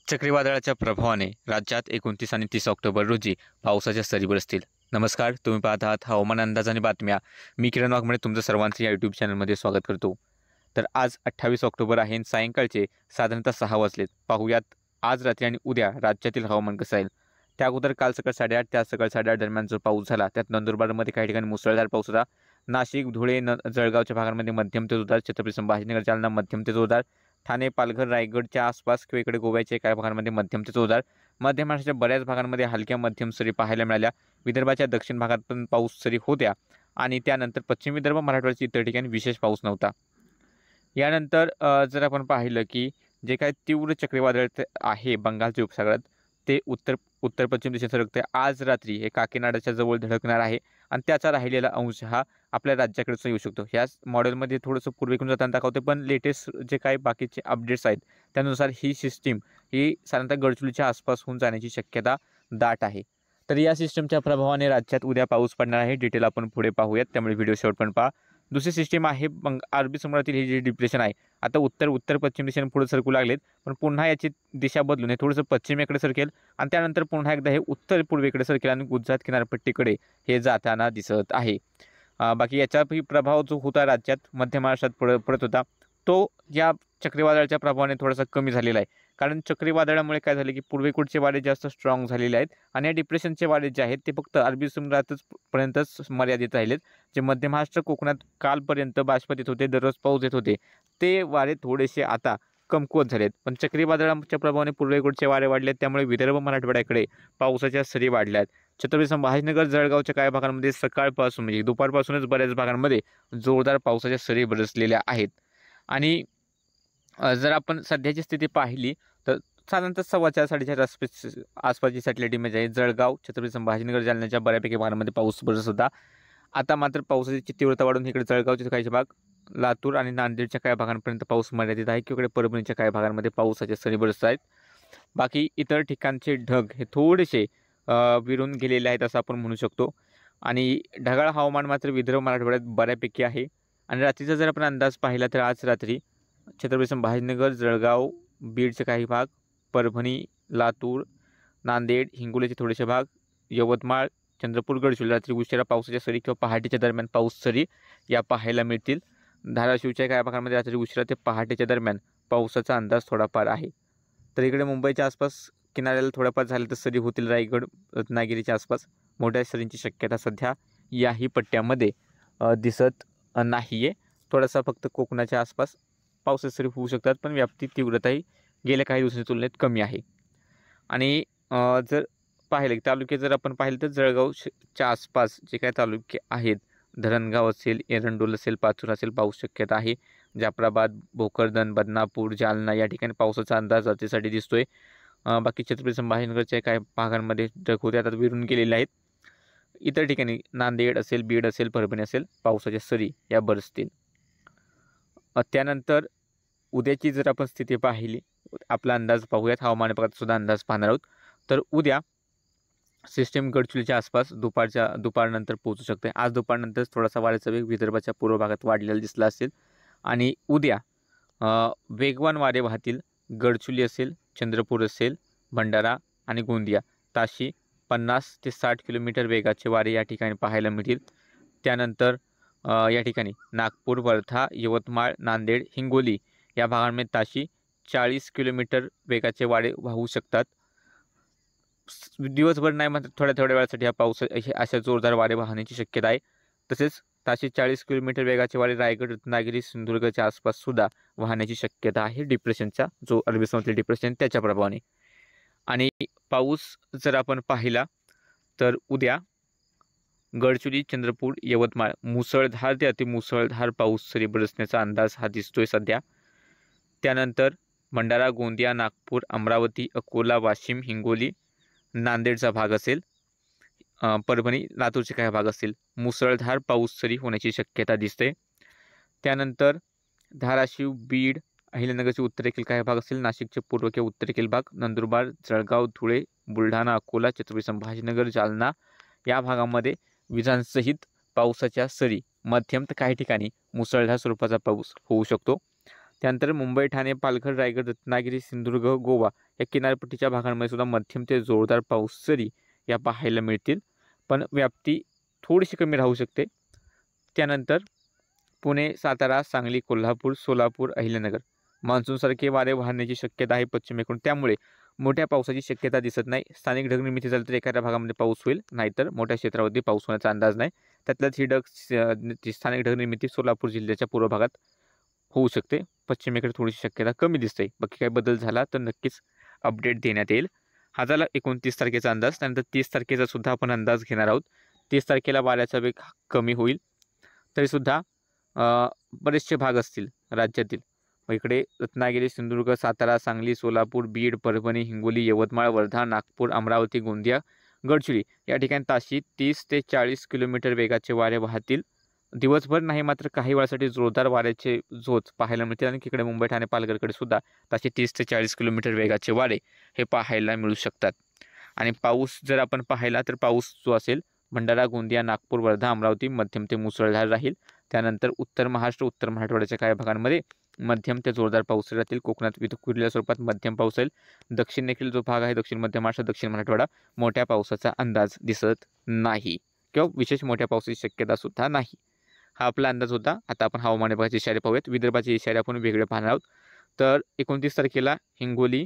चक्रीवादळाच्या प्रभावाने राज्यात 29 आणि 30 ऑक्टोबर रोजी पावसाच्या सरी बरसतील. नमस्कार, तुम्ही पाहत आहात हवामान अंदाज आणि बातम्या. मी किरण वाघमोडे तुमचं सर्वांचं या यूट्यूब चॅनलमध्ये स्वागत करतो. तर आज 28 ऑक्टोबर आहे आणि सायंकाळचे साधारणतः 6 वाजलेत. पाहूयात आज रात्री आणि उद्या राज्यातील हवामान कसं आहे. त्या अगोदर काल सकाळ 8:30 ते आज सकाळ 8:30 दरम्यान जो पाऊस झाला त्यात नंदुरबारमध्ये काही ठिकाणी मुसळधार पाऊस होता. नाशिक, धुळे, जळगावच्या भागांमध्ये मध्यम ते जोरदार, छत्रपती संभाजीनगर, जालना मध्यम ते जोरदार, ठाणे, पालघर, रायगडच्या आसपास किंवा इकडे गोव्याच्या काही भागांमध्ये मध्यम ते जोरदार, मध्य महाराष्ट्राच्या बऱ्याच भागांमध्ये हलक्या मध्यम सरी पाहायला मिळाल्या. विदर्भाच्या दक्षिण भागात पण पाऊस सरी होत्या आणि त्यानंतर पश्चिम विदर्भ, मराठवाड्याच्या इतर ठिकाणी विशेष पाऊस नव्हता. यानंतर जर आपण पाहिलं की जे काही तीव्र चक्रीवादळ आहे बंगालच्या उपसागरात ते उत्तर पश्चिम दिशेने सरकते. आज रात्री हे काकीनाडाच्या जवळ धडकणार आहे आणि त्याचा राहिलेला अंश हा आपल्या राज्याकडेच येऊ शकतो. ह्याच मॉडेलमध्ये थोडंसं पूर्वेकडून जाताना दाखवते, पण लेटेस्ट जे काही बाकीचे अपडेट्स आहेत त्यानुसार ही सिस्टीम ही साधारणतः गडचिरोलीच्या आसपास होऊन जाण्याची शक्यता दाट आहे. तर या सिस्टीमच्या प्रभावाने राज्यात उद्या पाऊस पडणार आहे. डिटेल आपण पुढे पाहूयात, त्यामुळे व्हिडिओ शेवटपर्यंत पहा. दुसरी सिस्टीम आहे अरबी समुद्रातील हे जे डिप्रेशन आहे आता उत्तर पश्चिम दिशेने पुढे सरकू लागलेत, पण पुन्हा याची दिशा बदलून हे थोडंसं पश्चिमेकडे सरकेल आणि त्यानंतर पुन्हा एकदा हे उत्तर पूर्वेकडे सरकेल आणि गुजरात किनारपट्टीकडे हे जाताना दिसत आहे. बाकी याचाही प्रभाव जो होता राज्यात मध्य महाराष्ट्रात पडत होता तो या चक्रीवादळाच्या प्रभावाने थोडासा कमी झालेला आहे. कारण चक्रीवादळामुळे काय झाले की पूर्वेकडचे वारे जास्त स्ट्रॉंग झालेले आहेत आणि या डिप्रेशनचे वारे जे आहेत ते फक्त अरबी समुद्रातच पर्यंतच मर्यादित राहिलेत. जे मध्य महाराष्ट्र कोकणात कालपर्यंत बाष्पात येत होते, दररोज पाऊस येत होते, ते वारे थोडेसे आता कमकुवत झालेत. पण चक्रीवादळाच्या प्रभावाने पूर्वेकडचे वारे वाढलेत, त्यामुळे विदर्भ मराठवाड्याकडे पावसाच्या सरी वाढल्यात. छत्रपती संभाजीनगर, जळगावच्या काही भागांमध्ये सकाळपासून म्हणजे दुपारपासूनच बऱ्याच भागांमध्ये जोरदार पावसाच्या सरी बरसलेल्या आहेत. आणि जर आपण सध्याची स्थिती पाहिली तर साधारणतः 4:15-4:30 आसपासची सॅटेलाइट इमेज आहे. जळगाव, छत्रपती संभाजीनगर, जालन्याच्या बऱ्यापैकी भागांमध्ये पाऊस बरसत होता. आता मात्र पावसाची तीव्रता वाढून इकडे जळगावचे काही भाग, लातूर आणि नांदेडच्या काही भागांपर्यंत पाऊस मर्यादित आहे किंवा परभणीच्या काही भागांमध्ये पावसाच्या सरी बरसत आहेत. बाकी इतर ठिकाणचे ढग हे थोडेसे विरून गेलेले आहेत असं आपण म्हणू शकतो. आणि ढगाळ हवामान मात्र विदर्भ मराठवाड्यात बऱ्यापैकी आहे. आणि रात्रीचा जर आपण अंदाज पाहिला तर आज रात्री छत्रपती संभाजीनगर, जळगाव, बीडचे काही भाग, परभणी, लातूर, नांदेड, हिंगोलीचे थोडेसे भाग, यवतमाळ, चंद्रपूर, गडचिरोली रात्री उशिरा पावसाच्या सरी किंवा पहाटेच्या दरम्यान पाऊस सरी या पाहायला मिळतील. धाराशिवच्या काही भागांमध्ये रात्री उशिरा ते पहाटेच्या दरम्यान पावसाचा अंदाज थोडाफार आहे. तर इकडे मुंबईच्या आसपास किनाऱ्याला थोड्याफार झाले तर सरी होतील. रायगड, रत्नागिरीच्या आसपास मोठ्या सरींची शक्यता सध्या याही पट्ट्यामध्ये दिसत नाही आहे. थोडासा फक्त कोकणाच्या आसपास पावसाच्या सरी होऊ शकतात, पण व्याप्ती तीव्रताही गेल्या काही दिवसांच्या तुलनेत कमी आहे. आणि जर पाहिलं तालुके जर आपण पाहिलं तर जळगावच्या आसपास जे काही तालुके आहेत, धरणगाव असेल, एरंडोल असेल, पाचूर असेल, पाऊस शक्यता आहे. जाफराबाद, भोकरदन, बदनापूर, जालना या ठिकाणी पावसाचा अंदाज रात्रीसाठी दिसतोय. बाकी छत्रपती संभाजीनगरच्या काही भागांमध्ये ढग होते आता विरून गेलेले आहेत. इतर ठिकाणी नांदेड असेल, बीड असेल, परभणी असेल, पावसाच्या सरी या बरसतील. त्यानंतर उद्याची जर आपण स्थिती पाहिली, आपला अंदाज पाहूयात. हवामान विभागात सुद्धा अंदाज पाहणार आहोत. तर उद्या सिस्टीम गडचिरोलीच्या आसपास दुपारनंतर पोहोचू शकते. आज दुपारनंतरच थोडासा वाऱ्याचा वेग विदर्भाच्या पूर्व भागात वाढलेला दिसला असेल आणि उद्या वेगवान वारे वाहतील. गडचिरोली असेल, चंद्रपूर असेल, भंडारा आणि गोंदिया ताशी 50 ते 60 किलोमीटर वेगाचे वारे या ठिकाणी पाहायला मिळतील. त्यानंतर या ठिकाणी नागपूर, वर्धा, यवतमाळ, नांदेड, हिंगोली या भागांमध्ये ताशी 40 किलोमीटर वेगाचे वारे वाहू शकतात. दिवसभर नाही मात्र थोड्या वेळासाठी हा पाऊस अशा जोरदार वारे वाहण्याची शक्यता आहे. तसेच ताशी 40 किलोमीटर वेगाचे वारे रायगड, रत्नागिरी, सिंधुदुर्गच्या आसपास सुद्धा वाहण्याची शक्यता आहे डिप्रेशनचा जो अरबी समुद्रातील डिप्रेशन त्याच्या प्रभावाने. आणि पाऊस जर आपण पाहिला तर उद्या गडचिरोली, चंद्रपूर, यवतमाळ मुसळधार ते अतिमुसळधार पाऊस सरी बरसण्याचा अंदाज हा दिसतोय सध्या. त्यानंतर भंडारा, गोंदिया, नागपूर, अमरावती, अकोला, वाशिम, हिंगोली, नांदेडचा भाग असेल, परभणी, लातूरचे काही भाग असतील, मुसळधार पाऊस सरी होण्याची शक्यता दिसते. त्यानंतर धाराशिव, बीड, अहिल्यानगरचे उत्तरेकडील काही भाग असतील, नाशिकचे पूर्व किंवा उत्तरेकडील भाग, नंदुरबार, जळगाव, धुळे, बुलढाणा, अकोला, छत्रपती संभाजीनगर, जालना या भागामध्ये विजांसहित पावसाच्या सरी मध्यम तर काही ठिकाणी मुसळधार स्वरूपाचा पाऊस होऊ शकतो. त्यानंतर मुंबई, ठाणे, पालघर, रायगड, रत्नागिरी, सिंधुदुर्ग, गोवा या किनारपट्टीच्या भागांमध्ये सुद्धा मध्यम ते जोरदार पाऊस सरी या पाहायला मिळतील, पण व्याप्ती थोडीशी कमी राहू शकते. त्यानंतर पुणे, सातारा, सांगली, कोल्हापूर, सोलापूर, अहिल्यानगर मान्सूनसारखे वारे वाहण्याची शक्यता आहे पश्चिमेकडून, त्यामुळे मोठ्या पावसाची शक्यता दिसत नाही. स्थानिक ढग निर्मिती झाली तर एखाद्या भागामध्ये पाऊस होईल, नाहीतर मोठ्या क्षेत्रावरती पाऊस होण्याचा अंदाज नाही. त्यातल्याच ही स्थानिक ढग निर्मिती सोलापूर जिल्ह्याच्या पूर्व भागात होऊ शकते. पश्चिमेकडे थोडीशी शक्यता कमी दिसते. बाकी काही बदल झाला तर नक्कीच अपडेट देण्यात येईल. हा झाला 29 तारखेचा अंदाज. त्यानंतर 30 तारखेचा सुद्धा आपण अंदाज घेणार आहोत. 30 तारखेला वाऱ्याचा वेग कमी होईल, तरीसुद्धा बरेचसे भाग असतील राज्यातील. इकडे रत्नागिरी, सिंधुदुर्ग, सातारा, सांगली, सोलापूर, बीड, परभणी, हिंगोली, यवतमाळ, वर्धा, नागपूर, अमरावती, गोंदिया, गडचिरोली या ठिकाणी ताशी 30 ते 40 किलोमीटर वेगाचे वारे वाहतील. दिवसभर नाही, मात्र काही वेळासाठी जोरदार वाऱ्याचे झोत पाहायला मिळतील. आणि इकडे मुंबई, ठाणे, पालघरकडे सुद्धा ताशी 30 ते 40 किलोमीटर वेगाचे वारे हे पाहायला मिळू शकतात. आणि पाऊस जर आपण पाहिला तर पाऊस जो असेल भंडारा, गोंदिया, नागपूर, वर्धा, अमरावती मध्यम ते मुसळधार राहील. त्यानंतर उत्तर महाराष्ट्र, उत्तर मराठवाड्याच्या काही भागांमध्ये मध्यम ते जोरदार पाऊस राहतील. कोकणात विखुरलेल्या स्वरूपात मध्यम पाऊस राहील. दक्षिण देखील जो भाग आहे दक्षिण मध्य महाराष्ट्र, दक्षिण मराठवाडा मोठ्या पावसाचा अंदाज दिसत नाही किंवा विशेष मोठ्या पावसाची शक्यता सुद्धा नाही. हा आपला अंदाज होता. आता आपण हवामान विभागाचे इशारे पाहूयात. विदर्भाचे इशारे आपण वेगळे पाहणार आहोत. तर 29 तारखेला हिंगोली,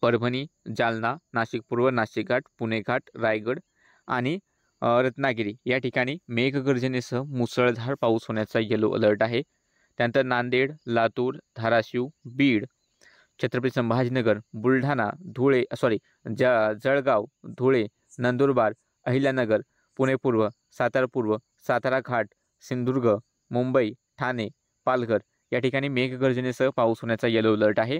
परभणी, जालना, नाशिक पूर्व, नाशिक घाट, पुणे घाट, रायगड आणि रत्नागिरी या ठिकाणी मेघगर्जनेसह मुसळधार पाऊस होण्याचा येलो अलर्ट आहे. त्यानंतर नांदेड, लातूर, धाराशिव, बीड, छत्रपती संभाजीनगर, बुलढाणा, जळगाव, धुळे, नंदुरबार, अहिल्यानगर, पुणे पूर्व, सातारा पूर्व, सातारा घाट, सिंधुदुर्ग, मुंबई, ठाणे, पालघर या ठिकाणी मेघगर्जनेसह पाऊस होण्याचा येलो अलर्ट आहे.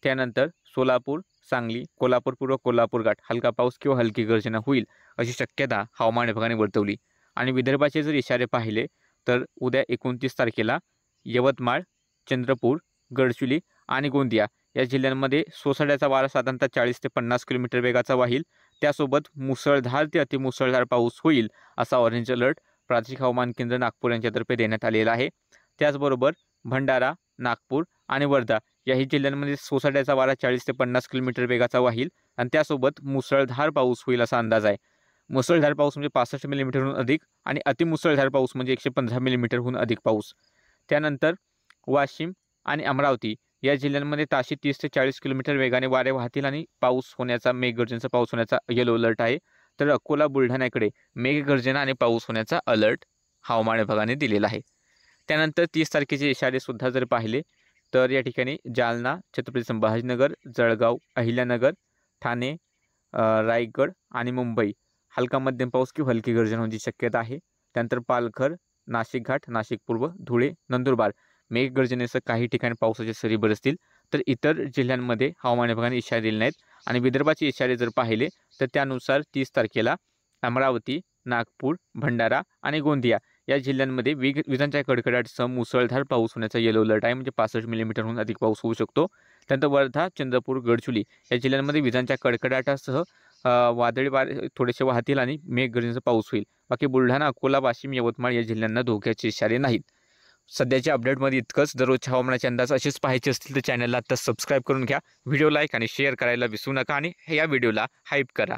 त्यानंतर सोलापूर, सांगली, कोल्हापूर पूर्व, कोल्हापूर घाट हलका पाऊस किंवा हलकी गर्जना होईल अशी शक्यता हवामान विभागाने वर्तवली. आणि विदर्भाचे जर इशारे पाहिले तर उद्या 29 तारखेला यवतमाळ, चंद्रपूर, गडचिरोली आणि गोंदिया या जिल्ह्यांमध्ये सोसाट्याचा वारा साधारणतः 40 ते 50 किलोमीटर वेगाचा वाहील. त्यासोबत मुसळधार ते अतिमुसळधार पाऊस होईल असा ऑरेंज अलर्ट प्रादेशिक हवामान केंद्र नागपूर यांच्यातर्फे देण्यात आलेला आहे. त्याचबरोबर भंडारा, नागपूर आणि वर्धा याही जिल्ह्यांमध्ये सोसाट्याचा वारा 40 ते 50 किलोमीटर वेगाचा वाहील आणि त्यासोबत मुसळधार पाऊस होईल असा अंदाज आहे. मुसळधार पाऊस म्हणजे 65 मिलीमीटरहून अधिक आणि अतिमुसळधार पाऊस म्हणजे 115 मिलीमीटरहून अधिक पाऊस. त्यानंतर वाशिम आणि अमरावती या जिल्ह्यांमध्ये ताशी 30 ते 40 किलोमीटर वेगाने वारे वाहतील आणि पाऊस होण्याचा मेघगर्जनेचा पाऊस होण्याचा येलो अलर्ट आहे. तर अकोला, बुलढाण्याकडे मेघगर्जना आणि पाऊस होण्याचा अलर्ट हवामान विभागाने दिलेला आहे. त्यानंतर 30 तारखेचे इशारे सुद्धा जर पाहिले तर या ठिकाणी जालना, छत्रपती संभाजीनगर, जळगाव, अहिल्यानगर, ठाणे, रायगड आणि मुंबई हलका मध्यम पाऊस किंवा हलकी गर्जना होण्याची शक्यता आहे. त्यानंतर पालघर, नाशिक घाट, नाशिक पूर्व, धुळे, नंदुरबार मेघगर्जनेसह काही ठिकाणी पावसाचे सरी बरसतील. तर इतर जिल्ह्यांमध्ये हवामान विभागाने इशारे दिले नाहीत. आणि विदर्भाचे इशारे जर पाहिले तर त्यानुसार 30 तारखेला अमरावती, नागपूर, भंडारा आणि गोंदिया या जिल्ह्यांमध्ये विजांच्या कडकडाटासह मुसळधार पाऊस होण्याचा येलो अलर्ट आहे, म्हणजे 65 मिलीमीटरहून अधिक पाऊस होऊ शकतो. त्यानंतर वर्धा, चंद्रपूर, गडचिरोली या जिल्ह्यांमध्ये विजांच्या कडकडाटासह वादळी वारे थोडेसे वाहतील आणि मेघगर्जनेचा पाऊस होईल. बाकी बुलढाणा, अकोला, वाशिम, यवतमाळ या जिल्ह्यांना धोक्याचे इशारे नाहीत. सध्याच्या अपडेटमध्ये इतकंच. दररोजच्या हवामानाचे अंदाज असेच पाहायचे असतील तर चॅनलला आता सबस्क्राईब करून घ्या. व्हिडिओ लाईक आणि शेअर करायला विसरू नका आणि या व्हिडिओला हाईप करा.